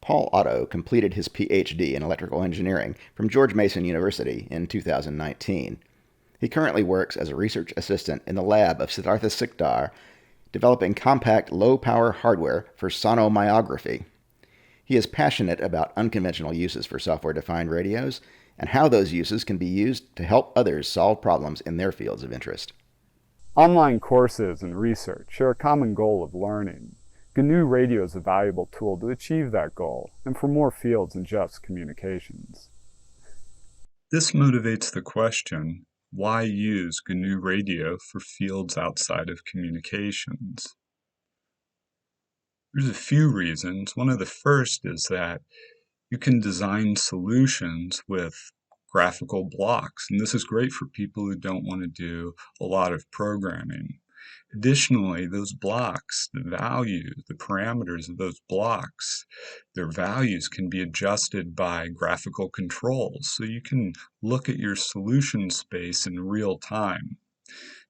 Paul Otto completed his Ph.D. in electrical engineering from George Mason University in 2019. He currently works as a research assistant in the lab of Siddhartha Sikdar, developing compact, low-power hardware for sonomyography. He is passionate about unconventional uses for software-defined radios and how those uses can be used to help others solve problems in their fields of interest. Online courses and research share a common goal of learning. GNU Radio is a valuable tool to achieve that goal and for more fields than just communications. This motivates the question, why use GNU Radio for fields outside of communications? There's a few reasons. One of the first is that you can design solutions with graphical blocks, and this is great for people who don't want to do a lot of programming. Additionally, those blocks, the parameters of those blocks, their values can be adjusted by graphical controls, so you can look at your solution space in real time.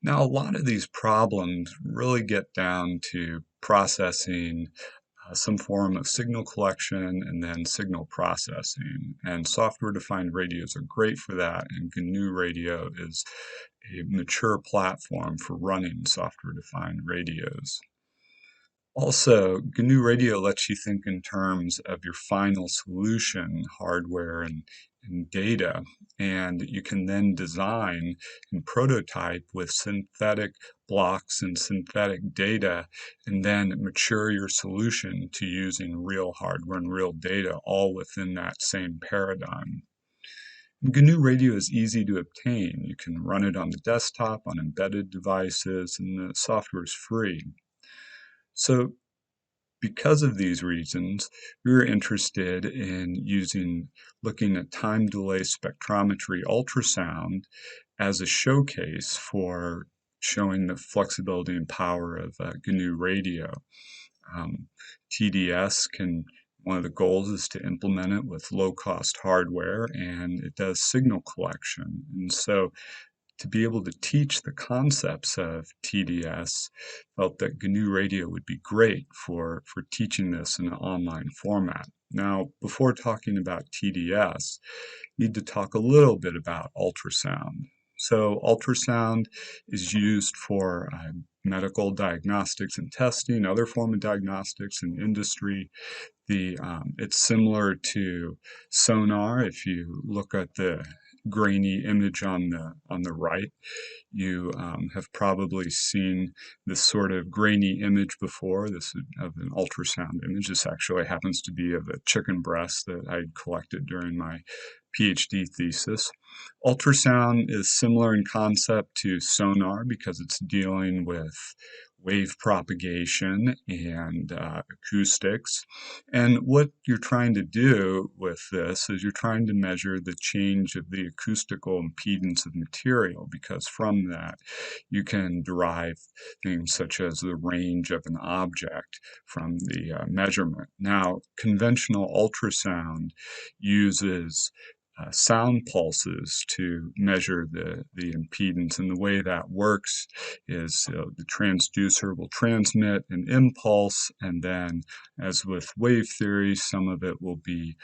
Now, a lot of these problems really get down to processing some form of signal collection and then signal processing. And software-defined radios are great for that, and GNU Radio is a mature platform for running software-defined radios. Also, GNU Radio lets you think in terms of your final solution, hardware and data, and you can then design and prototype with synthetic blocks and synthetic data, and then mature your solution to using real hardware and real data, all within that same paradigm. GNU Radio is easy to obtain. You can run it on the desktop, on embedded devices, and the software is free. So, because of these reasons, we were interested in looking at time delay spectrometry ultrasound as a showcase for showing the flexibility and power of GNU Radio. One of the goals is to implement it with low-cost hardware, and it does signal collection. And so to be able to teach the concepts of TDS, felt that GNU Radio would be great for teaching this in an online format. Now, before talking about TDS, I need to talk a little bit about ultrasound. So ultrasound is used for medical diagnostics and testing, other form of diagnostics in industry. It's similar to sonar. If you look at the grainy image on the right, you have probably seen this sort of grainy image before. This is of an ultrasound image. This actually happens to be of a chicken breast that I had collected during my PhD thesis. Ultrasound is similar in concept to sonar because it's dealing with wave propagation and acoustics. And what you're trying to do with this is you're trying to measure the change of the acoustical impedance of material, because from that you can derive things such as the range of an object from the measurement. Now, conventional ultrasound uses sound pulses to measure the impedance, and the way that works is the transducer will transmit an impulse, and then, as with wave theory, some of it will be,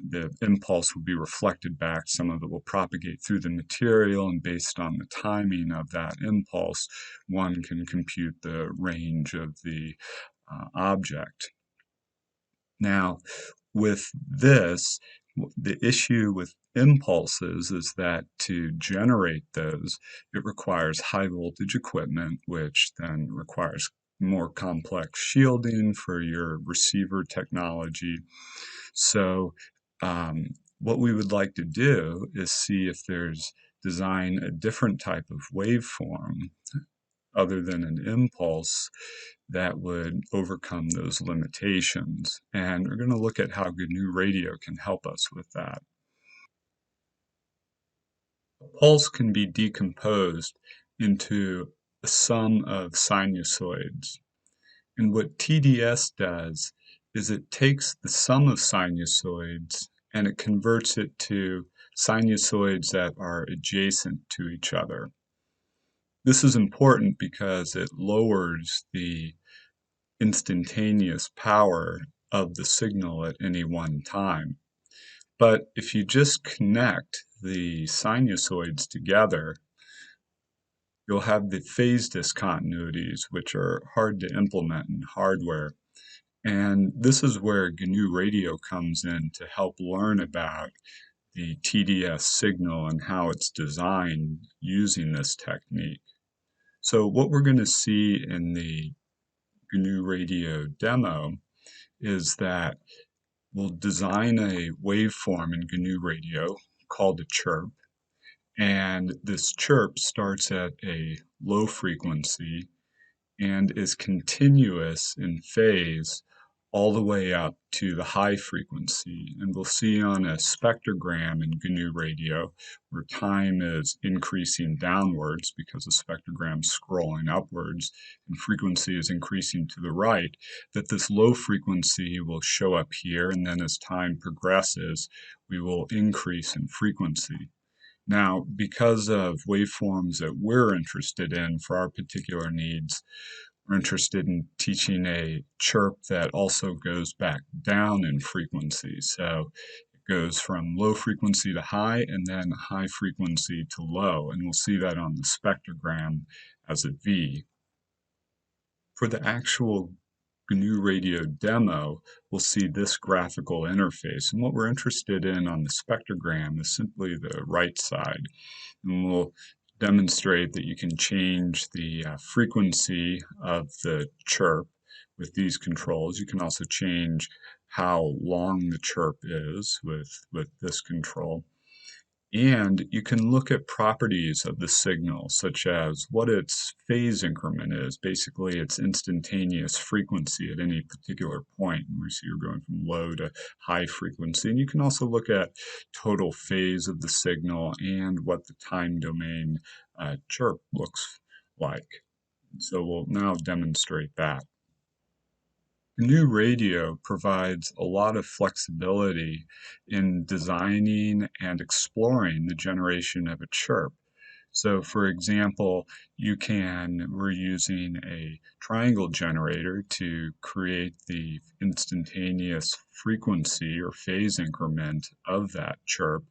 the impulse will be reflected back, some of it will propagate through the material, and based on the timing of that impulse, one can compute the range of the object. Now, with this, the issue with impulses is that to generate those, it requires high voltage equipment, which then requires more complex shielding for your receiver technology. So what we would like to do is see if design a different type of waveform other than an impulse that would overcome those limitations. And we're going to look at how GNU Radio can help us with that. A pulse can be decomposed into a sum of sinusoids. And what TDS does is it takes the sum of sinusoids and it converts it to sinusoids that are adjacent to each other. This is important because it lowers the instantaneous power of the signal at any one time. But if you just connect the sinusoids together, you'll have the phase discontinuities, which are hard to implement in hardware. And this is where GNU Radio comes in to help learn about the TDS signal and how it's designed using this technique. So what we're going to see in the GNU Radio demo is that we'll design a waveform in GNU Radio called a chirp. And this chirp starts at a low frequency and is continuous in phase all the way up to the high frequency. And we'll see on a spectrogram in GNU Radio where time is increasing downwards because the spectrogram is scrolling upwards and frequency is increasing to the right, that this low frequency will show up here, and then as time progresses, we will increase in frequency. Now, because of waveforms that we're interested in for our particular needs, we're interested in teaching a chirp that also goes back down in frequency. So it goes from low frequency to high and then high frequency to low. And we'll see that on the spectrogram as a V. For the actual GNU Radio demo, we'll see this graphical interface. And what we're interested in on the spectrogram is simply the right side. And we'll demonstrate that you can change the frequency of the chirp with these controls. You can also change how long the chirp is with this control. And you can look at properties of the signal, such as what its phase increment is, basically its instantaneous frequency at any particular point. And we see you're going from low to high frequency. And you can also look at total phase of the signal and what the time domain chirp looks like. So we'll now demonstrate that. GNU Radio provides a lot of flexibility in designing and exploring the generation of a chirp. So for example, we're using a triangle generator to create the instantaneous frequency or phase increment of that chirp.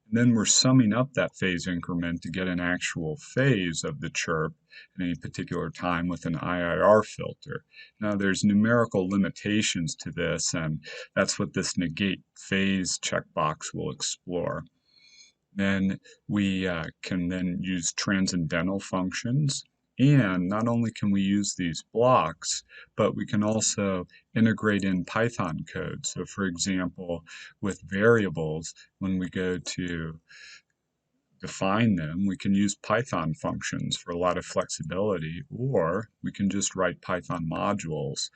And then we're summing up that phase increment to get an actual phase of the chirp at any particular time with an IIR filter. Now there's numerical limitations to this, and that's what this negate phase checkbox will explore. Then we can then use transcendental functions. And not only can we use these blocks, but we can also integrate in Python code. So for example, with variables, when we go to define them, we can use Python functions for a lot of flexibility, or we can just write Python modules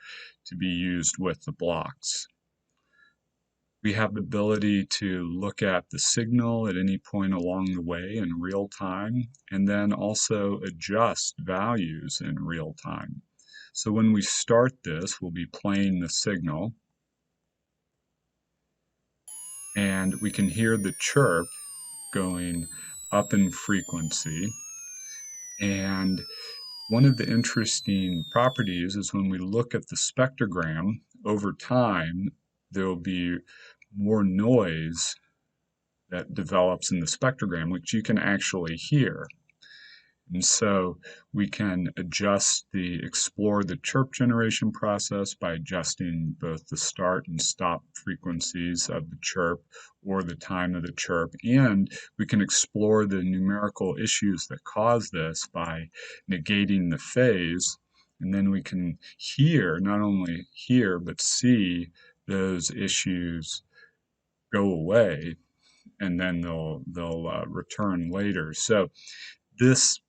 to be used with the blocks. We have the ability to look at the signal at any point along the way in real time, and then also adjust values in real time. So when we start this, we'll be playing the signal, and we can hear the chirp going up in frequency. And one of the interesting properties is when we look at the spectrogram over time, there will be more noise that develops in the spectrogram, which you can actually hear. And so we can explore the chirp generation process by adjusting both the start and stop frequencies of the chirp or the time of the chirp. And we can explore the numerical issues that cause this by negating the phase. And then we can not only hear, but see those issues go away, and then they'll return later. So this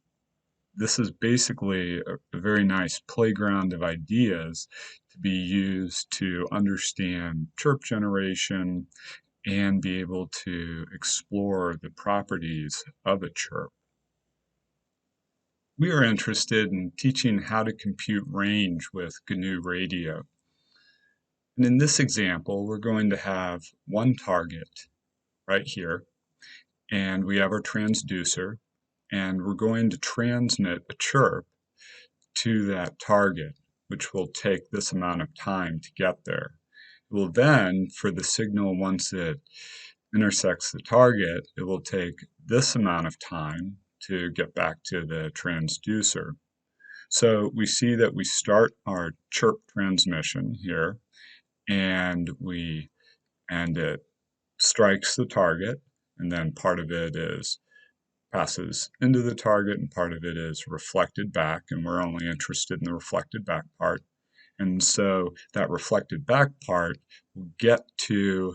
is basically a very nice playground of ideas to be used to understand chirp generation and be able to explore the properties of a chirp. We are interested in teaching how to compute range with GNU Radio. And in this example, we're going to have one target right here, and we have our transducer, and we're going to transmit a chirp to that target, which will take this amount of time to get there. will then, for the signal, once it intersects the target, it will take this amount of time to get back to the transducer. So we see that we start our chirp transmission here, and it strikes the target, and then part of it passes into the target, and part of it is reflected back, and we're only interested in the reflected back part. And so that reflected back part will get to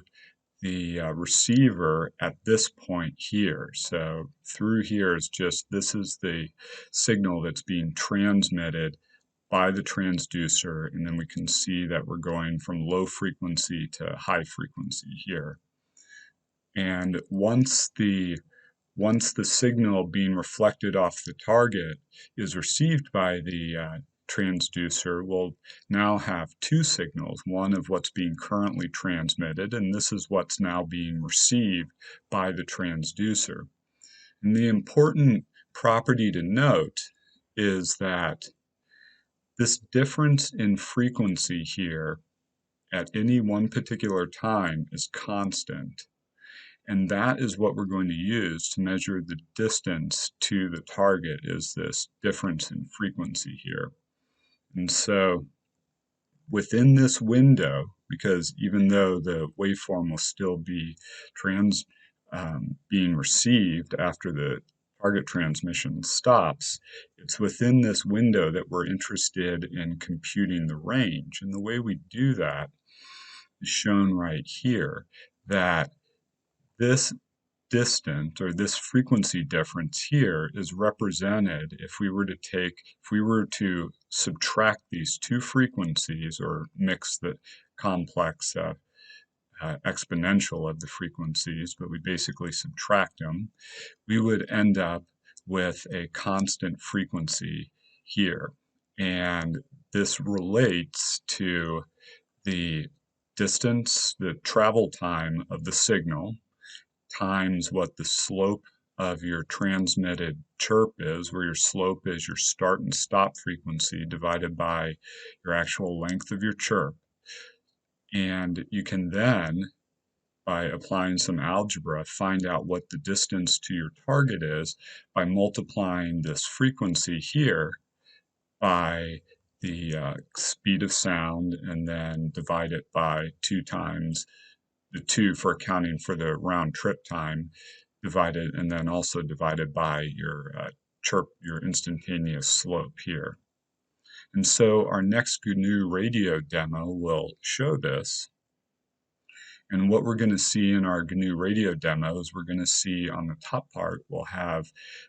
the receiver at this point here. So through here is this is the signal that's being transmitted by the transducer, and then we can see that we're going from low frequency to high frequency here. And once the signal being reflected off the target is received by the transducer, we'll now have two signals, one of what's being currently transmitted, and this is what's now being received by the transducer. And the important property to note is that this difference in frequency here at any one particular time is constant. And that is what we're going to use to measure the distance to the target, is this difference in frequency here. And so within this window, because even though the waveform will still be being received after the target transmission stops, it's within this window that we're interested in computing the range. And the way we do that is shown right here, that this distance, or this frequency difference here, is represented if we were to subtract these two frequencies, or mix the complex exponential of the frequencies, but we basically subtract them, we would end up with a constant frequency here. And this relates to the distance, the travel time of the signal, times what the slope of your transmitted chirp is, where your slope is your start and stop frequency, divided by your actual length of your chirp. And you can then, by applying some algebra, find out what the distance to your target is by multiplying this frequency here by the speed of sound, and then divide it by 2 times the 2 for accounting for the round trip time, and then also divided by your chirp, your instantaneous slope here. And so our next GNU Radio demo will show this. And what we're going to see in our GNU Radio demo is we're going to see on the top part, we'll have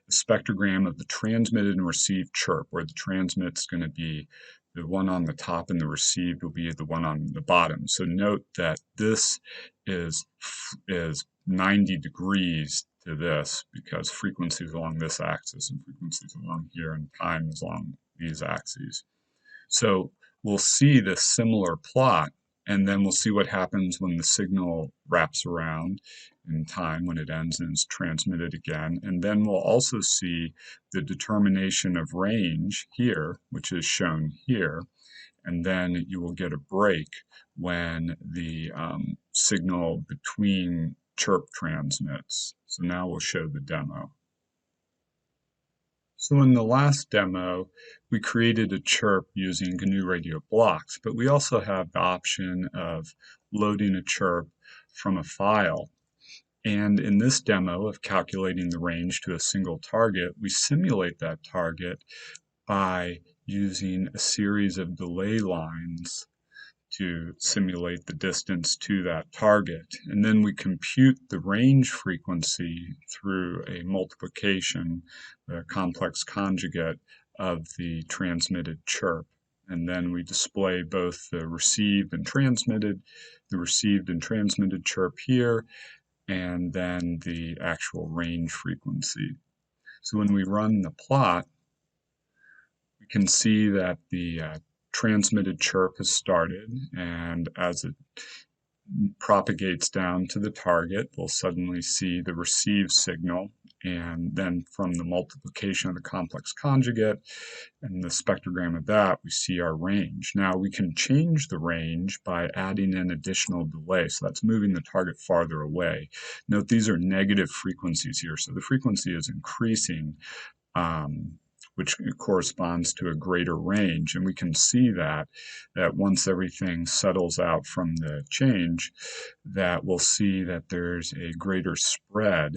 a spectrogram of the transmitted and received chirp, where the transmit's going to be the one on the top and the received will be the one on the bottom. So note that this is 90 degrees to this, because frequency is along this axis and frequency is along here, and time is along these axes. So we'll see this similar plot, and then we'll see what happens when the signal wraps around in time, when it ends and is transmitted again. And then we'll also see the determination of range here, which is shown here. And then you will get a break when the signal between chirp transmits. So now we'll show the demo. So in the last demo, we created a chirp using GNU Radio blocks, but we also have the option of loading a chirp from a file. And in this demo of calculating the range to a single target, we simulate that target by using a series of delay lines to simulate the distance to that target. And then we compute the range frequency through a multiplication, a complex conjugate of the transmitted chirp. And then we display both the received and transmitted chirp here, and then the actual range frequency. So when we run the plot, we can see that the transmitted chirp has started, and as it propagates down to the target, we'll suddenly see the received signal And then from the multiplication of the complex conjugate and the spectrogram of that, we see our range. Now we can change the range by adding in additional delay. So that's moving the target farther away. Note these are negative frequencies here. So the frequency is increasing, which corresponds to a greater range. And we can see that once everything settles out from the change, that we'll see that there's a greater spread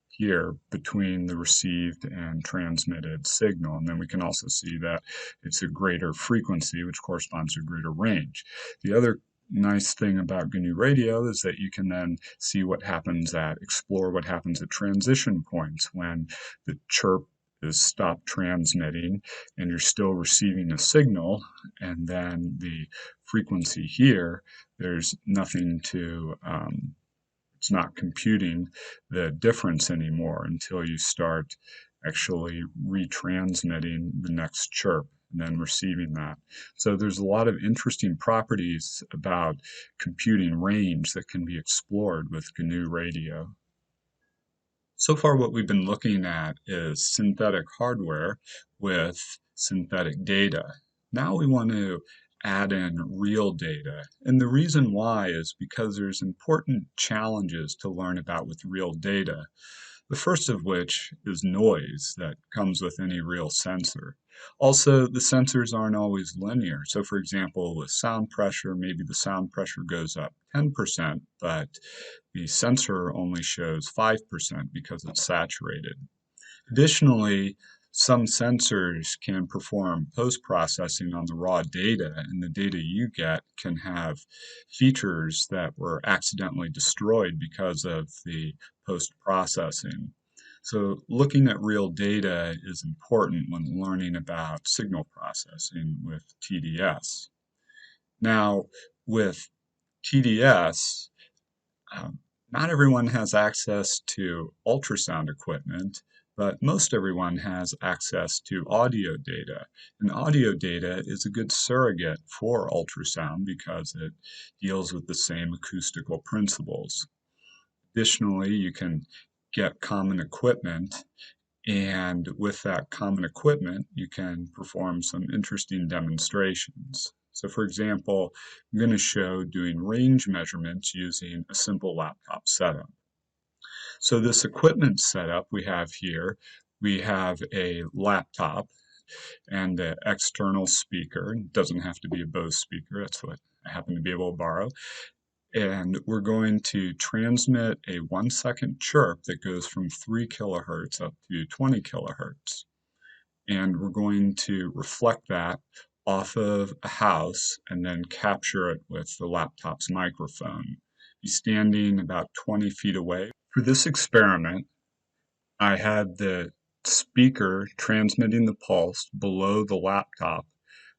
here between the received and transmitted signal. And then we can also see that it's a greater frequency, which corresponds to a greater range. The other nice thing about GNU Radio is that you can then see what happens explore what happens at transition points when the chirp is stopped transmitting and you're still receiving a signal, and then the frequency here, there's nothing to it's not computing the difference anymore until you start actually retransmitting the next chirp and then receiving that. So there's a lot of interesting properties about computing range that can be explored with GNU Radio. So far what we've been looking at is synthetic hardware with synthetic data. Now we want to add in real data. And the reason why is because there's important challenges to learn about with real data. The first of which is noise that comes with any real sensor. Also, the sensors aren't always linear. So for example, with sound pressure, maybe the sound pressure goes up 10%, but the sensor only shows 5% because it's saturated. Additionally, some sensors can perform post-processing on the raw data, and the data you get can have features that were accidentally destroyed because of the post-processing. So looking at real data is important when learning about signal processing with TDS. Now, with TDS, not everyone has access to ultrasound equipment, but most everyone has access to audio data. And audio data is a good surrogate for ultrasound because it deals with the same acoustical principles. Additionally, you can get common equipment, and with that common equipment, you can perform some interesting demonstrations. So for example, I'm going to show doing range measurements using a simple laptop setup. So this equipment setup we have here, we have a laptop and an external speaker. It doesn't have to be a Bose speaker, that's what I happen to be able to borrow. And we're going to transmit a 1-second chirp that goes from 3 kilohertz up to 20 kilohertz. And we're going to reflect that off of a house and then capture it with the laptop's microphone. Be standing about 20 feet away. For this experiment, I had the speaker transmitting the pulse below the laptop.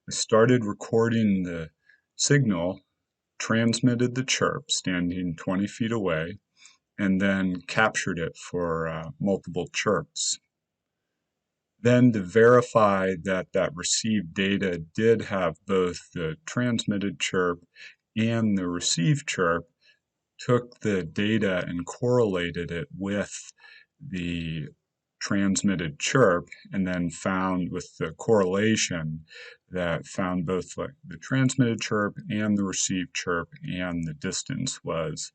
I started recording the signal, transmitted the chirp standing 20 feet away, and then captured it for multiple chirps. Then to verify that that received data did have both the transmitted chirp and the received chirp, took the data and correlated it with the transmitted chirp, and then found with the correlation that found both the transmitted chirp and the received chirp, and the distance was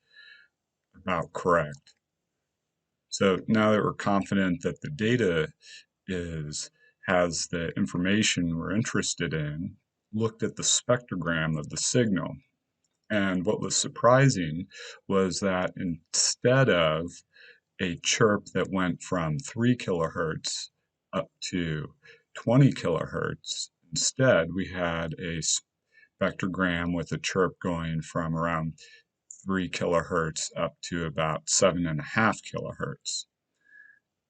about correct. So now that we're confident that the data has the information we're interested in, looked at the spectrogram of the signal. And what was surprising was that instead of a chirp that went from 3 kilohertz up to 20 kilohertz, instead we had a spectrogram with a chirp going from around 3 kilohertz up to about 7.5 kilohertz.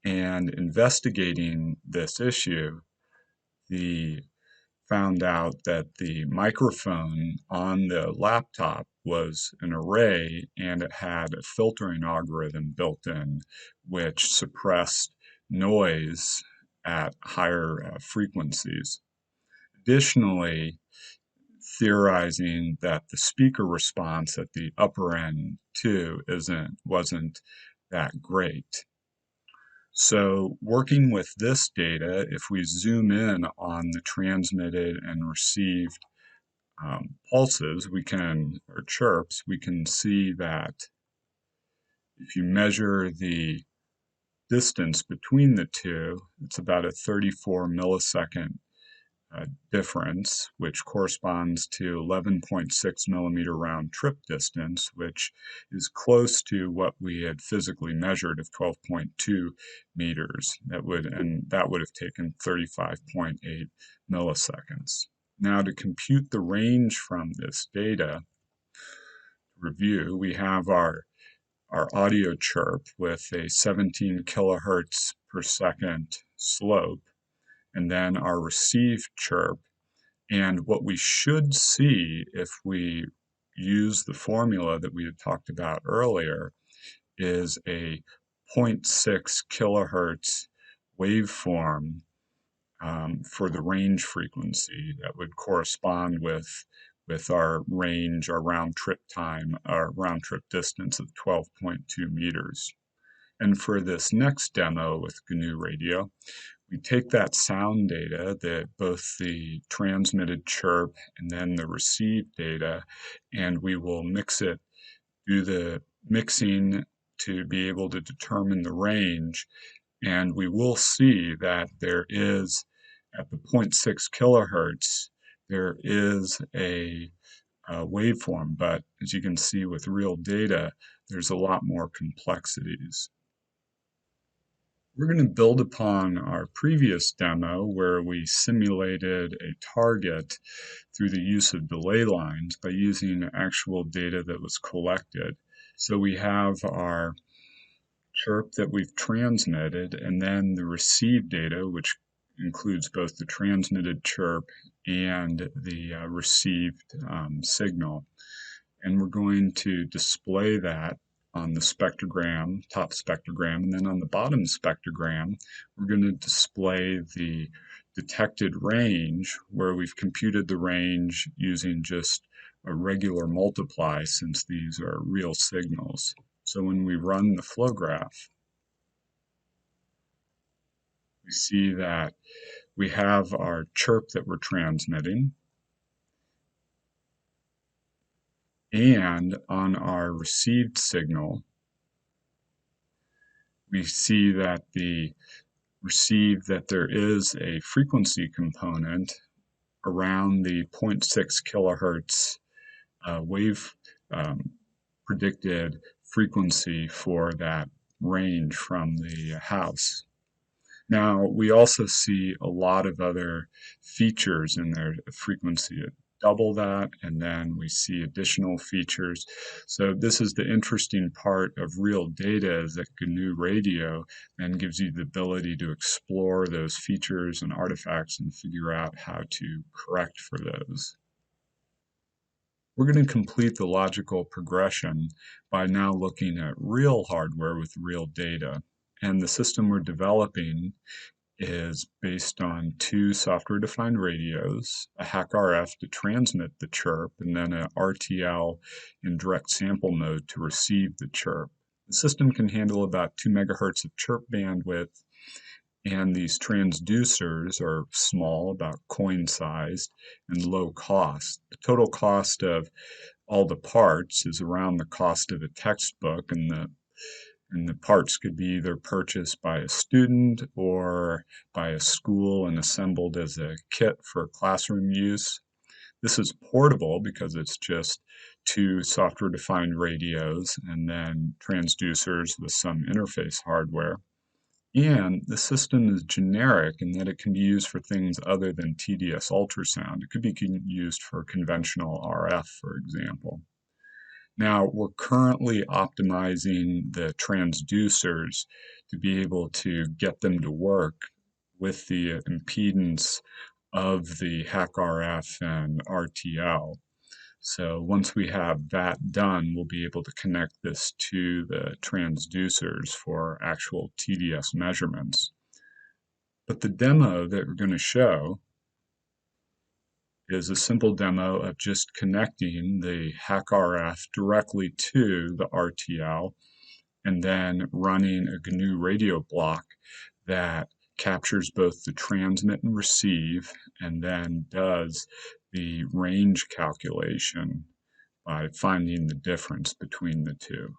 And investigating this issue, found out that the microphone on the laptop was an array, and it had a filtering algorithm built in which suppressed noise at higher frequencies. Additionally, theorizing that the speaker response at the upper end too wasn't that great. So working with this data, if we zoom in on the transmitted and received pulses, or chirps, we can see that if you measure the distance between the two, it's about a 34 millisecond difference, which corresponds to 11.6 millimeter round trip distance, which is close to what we had physically measured of 12.2 meters. That would have taken 35.8 milliseconds. Now, to compute the range from this data review, we have our audio chirp with a 17 kilohertz per second slope, and then our received chirp. And what we should see if we use the formula that we had talked about earlier is a 0.6 kilohertz waveform for the range frequency that would correspond with our range, our round trip time, our round trip distance of 12.2 meters. And for this next demo with GNU Radio, we take that sound data, both the transmitted chirp and then the received data, and we will do the mixing to be able to determine the range. And we will see that there is, at the 0.6 kilohertz, there is a waveform, but as you can see with real data, there's a lot more complexities. We're going to build upon our previous demo where we simulated a target through the use of delay lines by using actual data that was collected. So we have our chirp that we've transmitted, and then the received data, which includes both the transmitted chirp and the received signal. And we're going to display that on the spectrogram, top spectrogram, and then on the bottom spectrogram, we're going to display the detected range, where we've computed the range using just a regular multiply, since these are real signals. So when we run the flow graph, we see that we have our chirp that we're transmitting, and on our received signal, we see that there is a frequency component around the 0.6 kilohertz wave predicted frequency for that range from the house. Now, we also see a lot of other features in their frequency at double that, and then we see additional features. So this is the interesting part of real data, is that GNU Radio then gives you the ability to explore those features and artifacts and figure out how to correct for those. We're going to complete the logical progression by now looking at real hardware with real data. And the system we're developing is based on two software-defined radios, a hack RF to transmit the chirp, and then an RTL in direct sample mode to receive the chirp. The system can handle about 2 megahertz of chirp bandwidth, and these transducers are small, about coin-sized, and low cost. The total cost of all the parts is around the cost of a textbook, and the parts could be either purchased by a student or by a school and assembled as a kit for classroom use. This is portable because it's just two software-defined radios and then transducers with some interface hardware. And the system is generic in that it can be used for things other than TDS ultrasound. It could be used for conventional RF, for example. Now, we're currently optimizing the transducers to be able to get them to work with the impedance of the hack RF and RTL. So once we have that done, we'll be able to connect this to the transducers for actual TDS measurements. But the demo that we're going to show is a simple demo of just connecting the hack RF directly to the RTL and then running a GNU radio block that captures both the transmit and receive, and then does the range calculation by finding the difference between the two.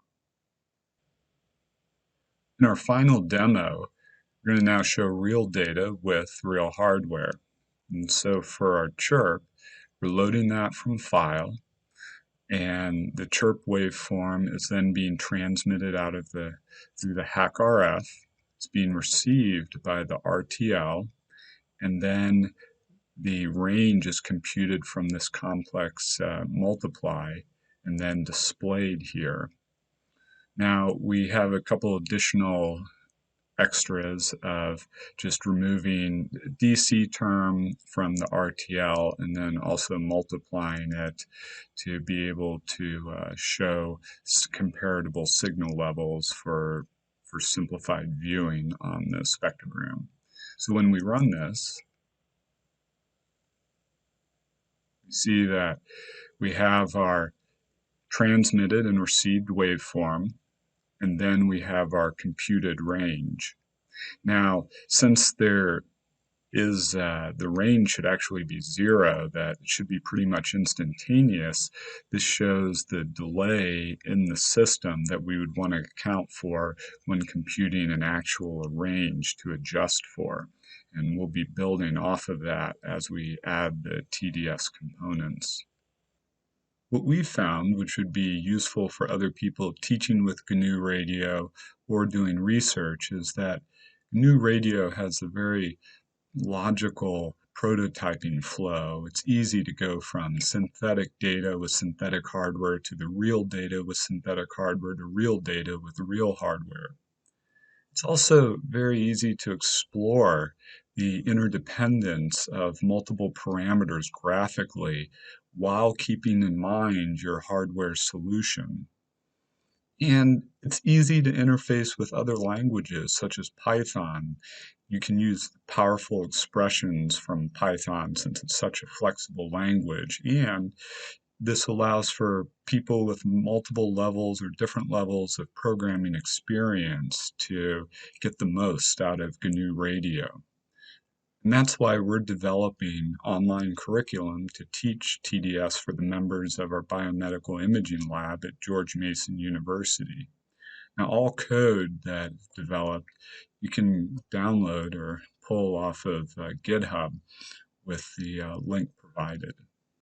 In our final demo, we're going to now show real data with real hardware. And so for our chirp, we're loading that from file, and the chirp waveform is then being transmitted out of through the hack RF. It's being received by the RTL, and then the range is computed from this complex multiply and then displayed here. Now we have a couple additional extras of just removing DC term from the RTL and then also multiplying it to be able to show comparable signal levels for simplified viewing on the spectrogram. So when we run this, you see that we have our transmitted and received waveform, and then we have our computed range. Now, since there is the range should actually be 0, that it should be pretty much instantaneous, this shows the delay in the system that we would want to account for when computing an actual range to adjust for. And we'll be building off of that as we add the TDS components. What we found, which would be useful for other people teaching with GNU Radio or doing research, is that GNU Radio has a very logical prototyping flow. It's easy to go from synthetic data with synthetic hardware to the real data with synthetic hardware to real data with real hardware. It's also very easy to explore the interdependence of multiple parameters graphically while keeping in mind your hardware solution. And it's easy to interface with other languages such as Python. You can use powerful expressions from Python since it's such a flexible language. And this allows for people with multiple levels or different levels of programming experience to get the most out of GNU Radio. And that's why we're developing online curriculum to teach TDS for the members of our biomedical imaging lab at George Mason University. Now, all code that's developed, you can download or pull off of GitHub with the link provided.